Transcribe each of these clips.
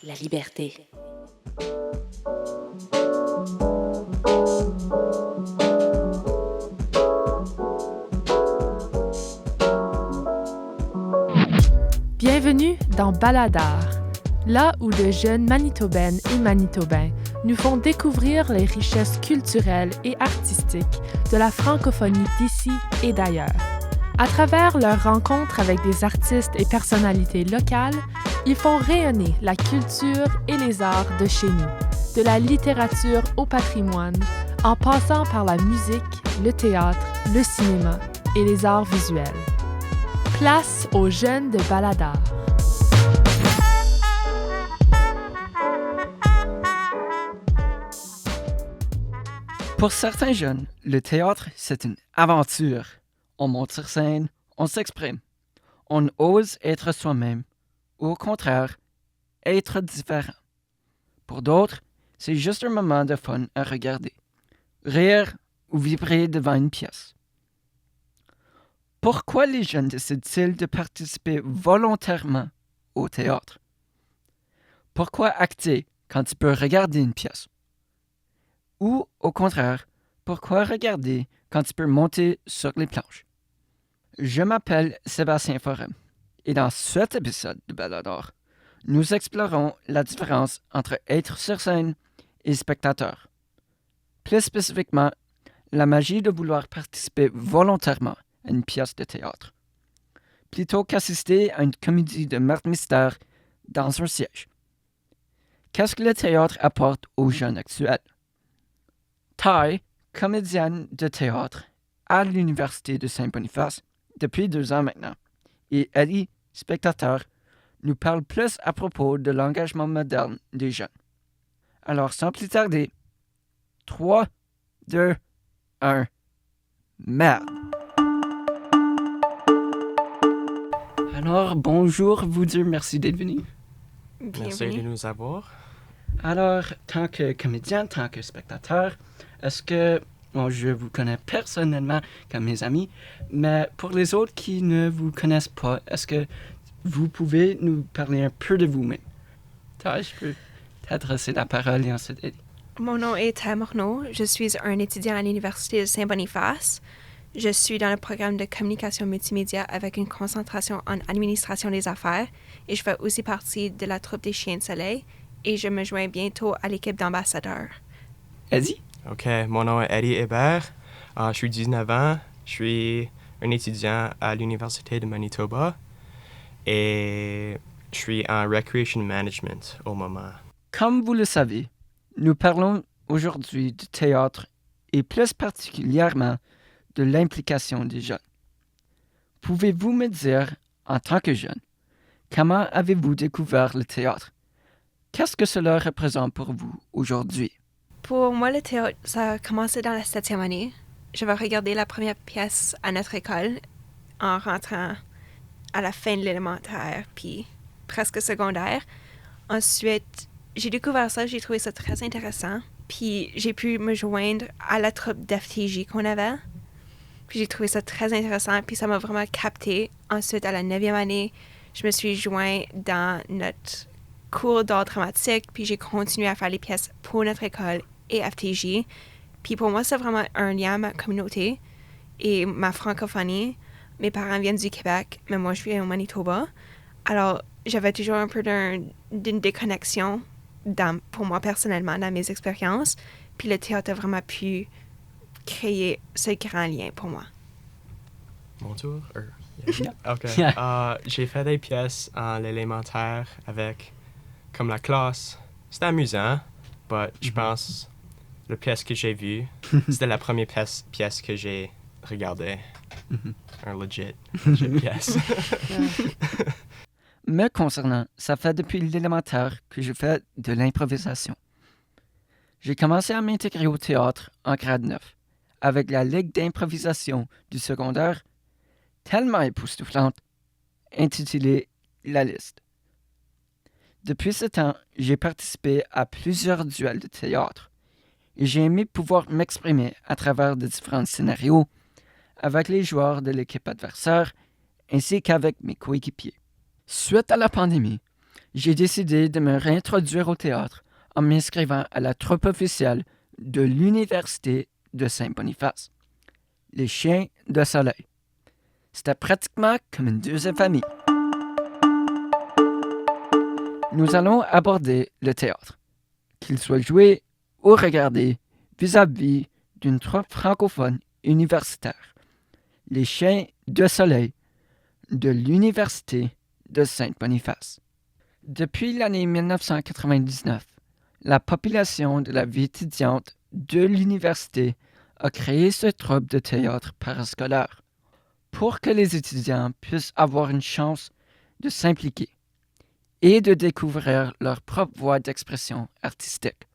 la liberté. Bienvenue dans Baladar, là où de jeunes Manitobaines et Manitobains nous font découvrir les richesses culturelles et artistiques de la francophonie d'ici et d'ailleurs. À travers leurs rencontres avec des artistes et personnalités locales, ils font rayonner la culture et les arts de chez nous, de la littérature au patrimoine, en passant par la musique, le théâtre, le cinéma et les arts visuels. Place aux jeunes de Baladar. Pour certains jeunes, le théâtre, c'est une aventure. On monte sur scène, on s'exprime. On ose être soi-même, ou au contraire, être différent. Pour d'autres, c'est juste un moment de fun à regarder, rire ou vibrer devant une pièce. Pourquoi les jeunes décident-ils de participer volontairement au théâtre? Pourquoi acter quand tu peux regarder une pièce? Ou, au contraire, pourquoi regarder quand tu peux monter sur les planches? Je m'appelle Sébastien Forum, et dans cet épisode de Baladar, nous explorons la différence entre être sur scène et spectateur. Plus spécifiquement, la magie de vouloir participer volontairement à une pièce de théâtre, plutôt qu'assister à une comédie de meurtre-mystère dans un siège. Qu'est-ce que le théâtre apporte aux jeunes actuels? Ty, comédienne de théâtre à l'Université de Saint-Boniface depuis 2 ans maintenant, et Ellie, spectateur, nous parle plus à propos de l'engagement moderne des jeunes. Alors, sans plus tarder, 3, 2, 1, merde! Alors, bonjour, vous deux, merci d'être venus. Merci de nous avoir. Alors, tant que comédien, tant que spectateur, est-ce que, je vous connais personnellement comme mes amis, mais pour les autres qui ne vous connaissent pas, est-ce que vous pouvez nous parler un peu de vous-même? Je peux t'adresser la parole et ensuite Eddie. Mon nom est Thaï Morneau. Je suis un étudiant à l'Université de Saint-Boniface. Je suis dans le programme de communication multimédia avec une concentration en administration des affaires et je fais aussi partie de la troupe des Chiens de Soleil et je me joins bientôt à l'équipe d'ambassadeurs. Eddie? OK, mon nom est Eddie Hébert. Je suis 19 ans. Je suis un étudiant à l'Université de Manitoba et je suis en Recreation Management au moment. Comme vous le savez, nous parlons aujourd'hui du théâtre et plus particulièrement de l'implication des jeunes. Pouvez-vous me dire, en tant que jeune, comment avez-vous découvert le théâtre? Qu'est-ce que cela représente pour vous aujourd'hui? Pour moi, le théâtre, ça a commencé dans la 7e année. J'avais regardé la première pièce à notre école en rentrant à la fin de l'élémentaire, puis presque secondaire. Ensuite, j'ai découvert ça, j'ai trouvé ça très intéressant. Puis j'ai pu me joindre à la troupe d'FTJ qu'on avait. Puis j'ai trouvé ça très intéressant, puis ça m'a vraiment capté. Ensuite, à la 9e année, je me suis joint dans notre cours d'art dramatique, puis j'ai continué à faire les pièces pour notre école et FTJ. Puis pour moi, c'est vraiment un lien à ma communauté et ma francophonie. Mes parents viennent du Québec, mais moi, je viens au Manitoba. Alors, j'avais toujours un peu d'une déconnexion pour moi personnellement dans mes expériences. Puis le théâtre a vraiment pu créer ce grand lien pour moi. Mon tour? Yeah. OK. J'ai fait des pièces en l'élémentaire avec comme la classe. C'était amusant, mais je pense la pièce que j'ai vue, c'était la première pièce que j'ai regardée. Un legit pièce. Me concernant, ça fait depuis l'élémentaire que je fais de l'improvisation. J'ai commencé à m'intégrer au théâtre en grade 9, avec la Ligue d'improvisation du secondaire, tellement époustouflante, intitulée La Liste. Depuis ce temps, j'ai participé à plusieurs duels de théâtre et j'ai aimé pouvoir m'exprimer à travers de différents scénarios avec les joueurs de l'équipe adversaire ainsi qu'avec mes coéquipiers. Suite à la pandémie, j'ai décidé de me réintroduire au théâtre en m'inscrivant à la troupe officielle de l'Université de Saint-Boniface, les Chiens de Soleil. C'était pratiquement comme une deuxième famille. Nous allons aborder le théâtre, qu'il soit joué ou regardé vis-à-vis d'une troupe francophone universitaire, les Chiens de Soleil de l'Université de Saint-Boniface. Depuis l'année 1999, la population de la vie étudiante de l'université a créé ce troupe de théâtre parascolaire pour que les étudiants puissent avoir une chance de s'impliquer et de découvrir leur propre voie d'expression artistique.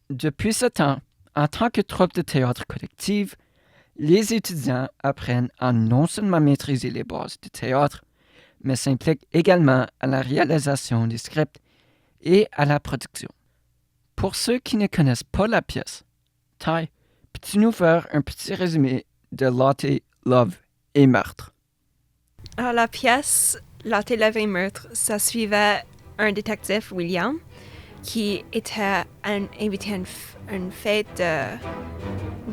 Depuis ce temps, en tant que troupe de théâtre collective, les étudiants apprennent à non seulement maîtriser les bases du théâtre, mais s'impliquent également à la réalisation des scripts et à la production. Pour ceux qui ne connaissent pas la pièce, Ty, peux-tu nous faire un petit résumé de Latte, Love et Meurtre? Alors, la pièce Latte, Love et Meurtre, ça suivait un détective, William, qui était invité à une fête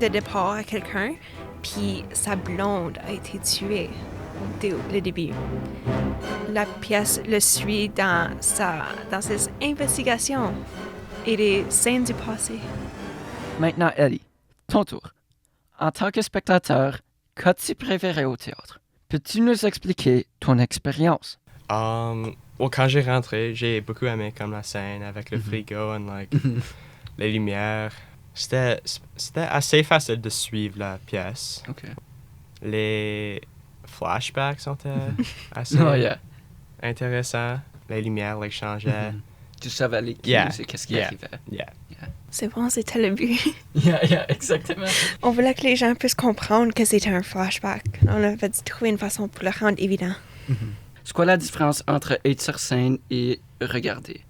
de départ à quelqu'un, puis sa blonde a été tuée dès le début. La pièce le suit dans ses investigations et les scènes du passé. Maintenant, Ellie, ton tour. En tant que spectateur, qu'as-tu préféré au théâtre? Peux-tu nous expliquer ton expérience? Quand j'ai rentré, j'ai beaucoup aimé comme la scène avec le frigo et les lumières. C'était assez facile de suivre la pièce. Okay. Les flashbacks sont assez intéressants. Les lumières changeaient. Tu savais les cues et qu'est-ce qui arrivait. C'est bon, c'était le but. Exactement. On voulait que les gens puissent comprendre que c'était un flashback. On avait dû trouver une façon pour le rendre évident. C'est quoi la différence entre être sur scène et regarder?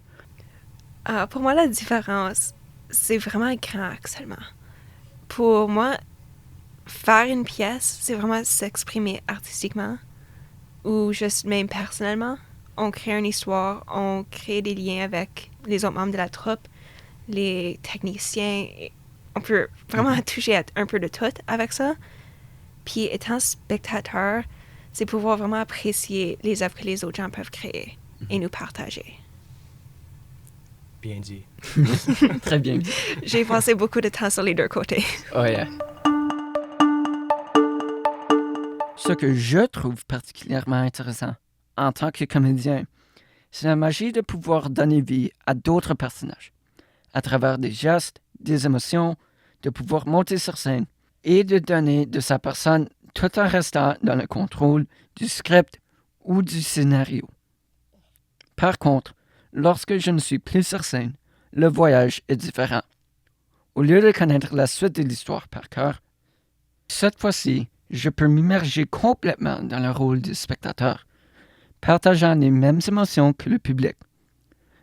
Pour moi, la différence, c'est vraiment grand actuellement. Pour moi, faire une pièce, c'est vraiment s'exprimer artistiquement ou juste même personnellement. On crée une histoire, on crée des liens avec les autres membres de la troupe, les techniciens. On peut vraiment toucher à un peu de tout avec ça. Puis étant spectateur, c'est pouvoir vraiment apprécier les œuvres que les autres gens peuvent créer et nous partager. Bien dit. Très bien dit. J'ai passé beaucoup de temps sur les deux côtés. Oh yeah. Ce que je trouve particulièrement intéressant en tant que comédien, c'est la magie de pouvoir donner vie à d'autres personnages, à travers des gestes, des émotions, de pouvoir monter sur scène et de donner de sa personne tout en restant dans le contrôle du script ou du scénario. Par contre, lorsque je ne suis plus sur scène, le voyage est différent. Au lieu de connaître la suite de l'histoire par cœur, cette fois-ci, je peux m'immerger complètement dans le rôle du spectateur, partageant les mêmes émotions que le public.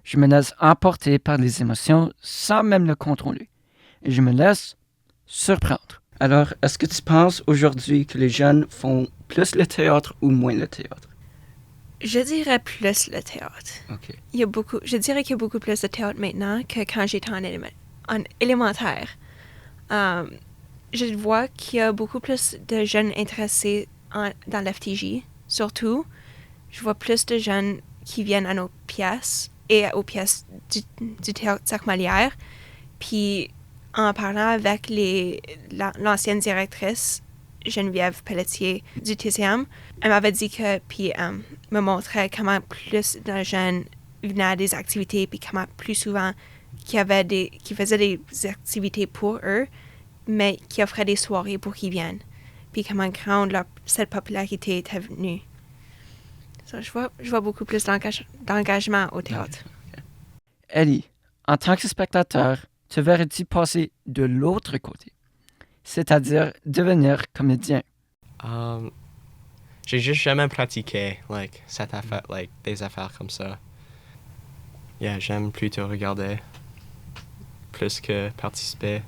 Je me laisse emporter par les émotions sans même le contrôler, et je me laisse surprendre. Alors, est-ce que tu penses aujourd'hui que les jeunes font plus le théâtre ou moins le théâtre? Je dirais plus le théâtre. OK. Je dirais qu'il y a beaucoup plus de théâtre maintenant que quand j'étais en élémentaire. Je vois qu'il y a beaucoup plus de jeunes intéressés dans l'FTJ. Surtout, je vois plus de jeunes qui viennent à nos pièces et aux pièces du théâtre Cirque Molière. Puis, en parlant avec l'ancienne directrice, Geneviève Pelletier du TCM, elle m'avait dit puis me montrait comment plus de jeunes venaient à des activités, puis comment plus souvent qui faisaient des activités pour eux, mais qui offraient des soirées pour qu'ils viennent, puis comment grande cette popularité était venue. So, je vois beaucoup plus d'engagement au théâtre. Okay. Ellie, en tant que spectateur, te verrais-tu passer de l'autre côté, c'est-à-dire devenir comédien? J'ai juste jamais pratiqué cette affaire, des affaires comme ça. J'aime plutôt regarder plus que participer.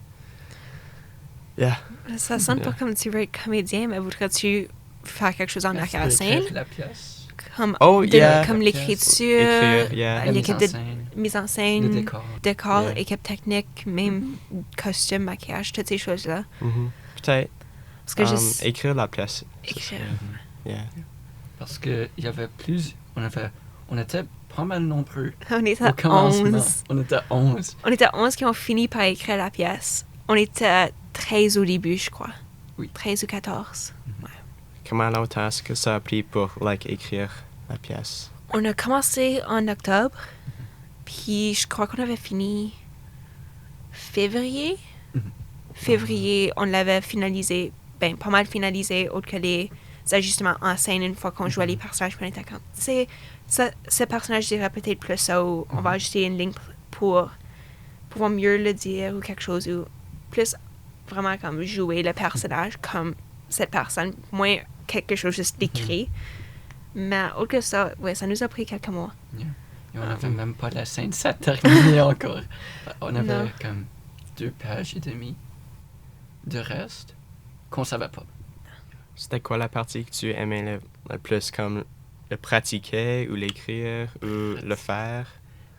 Ça sonne pas comme tu veux être comédien, mais voudrais-tu faire quelque chose en arrière-scène? La pièce. comme, Oh, yeah. comme l'écriture, Écrire, yeah. La l'équipe mise de en scène, mise en le scène, décor. Yeah. équipe technique, même costume, maquillage, toutes ces choses-là. Mhm. Peut-être Parce que je... écrire la pièce. Écrire. Yeah. Parce qu'il y avait on était pas mal nombreux On était au commencement. 11. On était 11. On était 11 qui ont fini par écrire la pièce. On était 13 au début, je crois. Oui. 13 ou 14. Comment longtemps est-ce que ça a pris pour écrire la pièce? On a commencé en octobre, puis je crois qu'on avait fini février. Mhm. Février, on l'avait finalisé, pas mal finalisé, autre que les ajustements en scène une fois qu'on jouait les personnages, puis on était comme, ce personnage dirait peut-être plus ça, ou on va ajuster une ligne pour pouvoir mieux le dire, ou quelque chose, ou plus vraiment comme jouer le personnage comme cette personne, moins quelque chose juste d'écrit. Mais autre que ça, ouais, ça nous a pris quelques mois. Et on n'avait même pas la scène 7 terminée encore. On avait Non. comme 2 pages et demie de reste qu'on savait pas. C'était quoi la partie que tu aimais le plus, comme le pratiquer ou l'écrire ou le faire?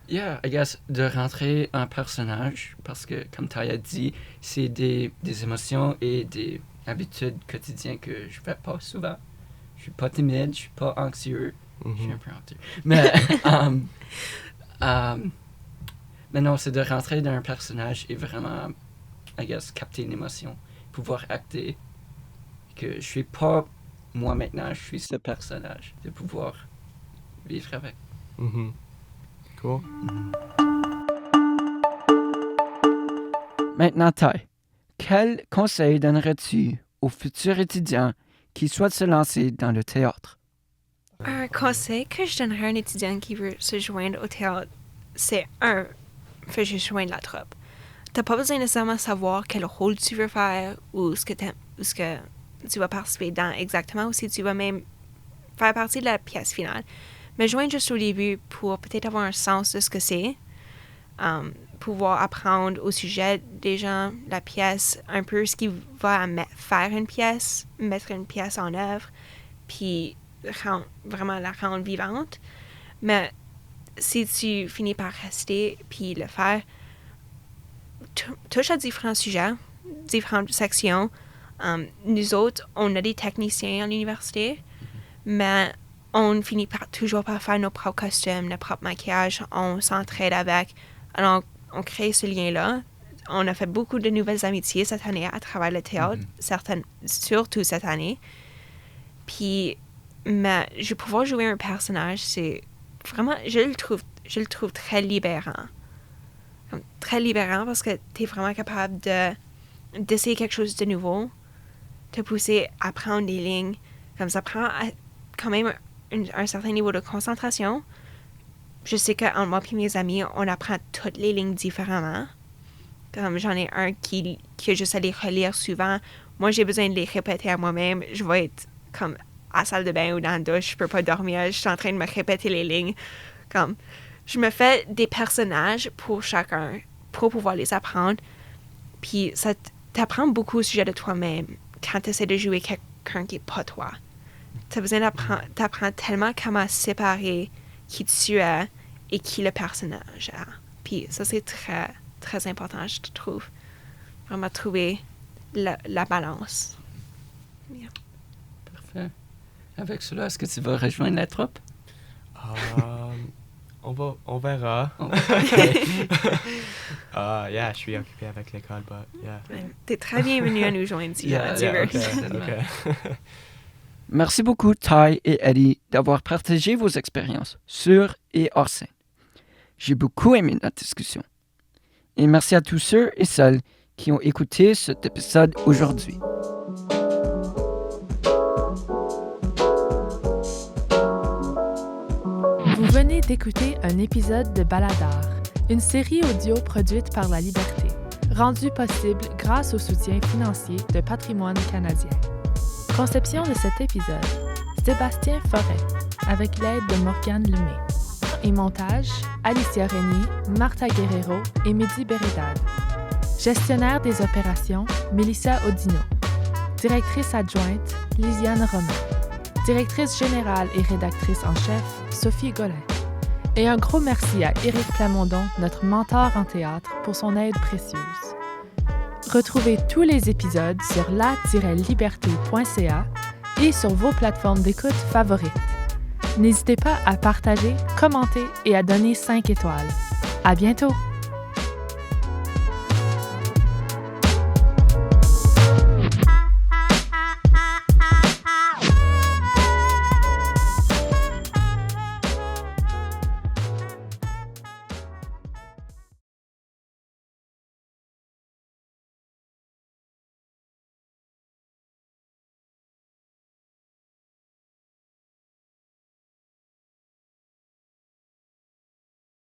Yeah, I guess, de rentrer un personnage, parce que, comme tu as dit, c'est des émotions et des habitudes quotidiennes que je fais pas souvent. Je suis pas timide, je suis pas anxieux. Je suis un peu anxieux. Mais, mais non, c'est de rentrer dans un personnage et vraiment, I guess, capter une émotion, pouvoir acter. Que je suis pas moi maintenant, je suis ce personnage, de pouvoir vivre avec. Mhm. Cool. Maintenant, Ty, quel conseil donnerais-tu aux futurs étudiants qui souhaitent se lancer dans le théâtre? Un conseil que je donnerais à un étudiant qui veut se joindre au théâtre, c'est fais juste joindre la troupe. T'as pas besoin nécessairement de savoir quel rôle tu veux faire ou ce que tu vas participer dans exactement, ou si tu vas même faire partie de la pièce finale. Mais joindre juste au début pour peut-être avoir un sens de ce que c'est, pouvoir apprendre au sujet des gens, la pièce, un peu ce qui va faire une pièce, mettre une pièce en œuvre, puis vraiment la rendre vivante. Mais si tu finis par rester puis le faire, touche à différents sujets, différentes sections. Nous autres, on a des techniciens à l'université, mais on finit toujours par faire nos propres costumes, nos propres maquillages, on s'entraide avec. Alors, on crée ce lien-là. On a fait beaucoup de nouvelles amitiés cette année à travers le théâtre, surtout cette année. Puis, mais je pouvoir jouer un personnage, c'est vraiment, je le trouve très libérant. Très libérant parce que tu es vraiment capable d'essayer quelque chose de nouveau, te pousser à apprendre des lignes. Comme ça prend quand même un certain niveau de concentration. Je sais qu'entre moi et mes amis, on apprend toutes les lignes différemment. Comme j'en ai un qui a juste à les relire souvent. Moi, j'ai besoin de les répéter à moi-même. Je vais être comme à la salle de bain ou dans la douche, je peux pas dormir. Je suis en train de me répéter les lignes. Comme, je me fais des personnages pour chacun, pour pouvoir les apprendre. Puis ça t'apprend beaucoup au sujet de toi-même quand tu essaies de jouer quelqu'un qui n'est pas toi. Tu as besoin d'apprendre tellement comment séparer qui tu es et qui le personnage est. Puis ça, c'est très, très important, je trouve. Vraiment trouver la balance. Yeah. Parfait. Avec cela, est-ce que tu vas rejoindre la troupe? On verra. Okay. Yeah, je suis occupé avec l'école, but yeah. T'es très bienvenu à nous joindre si tu veux. Okay. Merci beaucoup, Ty et Eddie, d'avoir partagé vos expériences sur et hors scène. J'ai beaucoup aimé notre discussion. Et merci à tous ceux et celles qui ont écouté cet épisode aujourd'hui. Vous venez d'écouter un épisode de Baladar, une série audio produite par La Liberté, rendue possible grâce au soutien financier de Patrimoine canadien. Conception de cet épisode, Sébastien Forêt, avec l'aide de Morgane Lemay. Et montage, Alicia Régnier, Martha Guerrero et Mehdi Bérédad. Gestionnaire des opérations, Mélissa Odino. Directrice adjointe, Lisiane Romain. directrice générale et rédactrice en chef, Sophie Golin. Et un gros merci à Éric Plamondon, notre mentor en théâtre, pour son aide précieuse. Retrouvez tous les épisodes sur la-liberté.ca et sur vos plateformes d'écoute favorites. N'hésitez pas à partager, commenter et à donner 5 étoiles. À bientôt!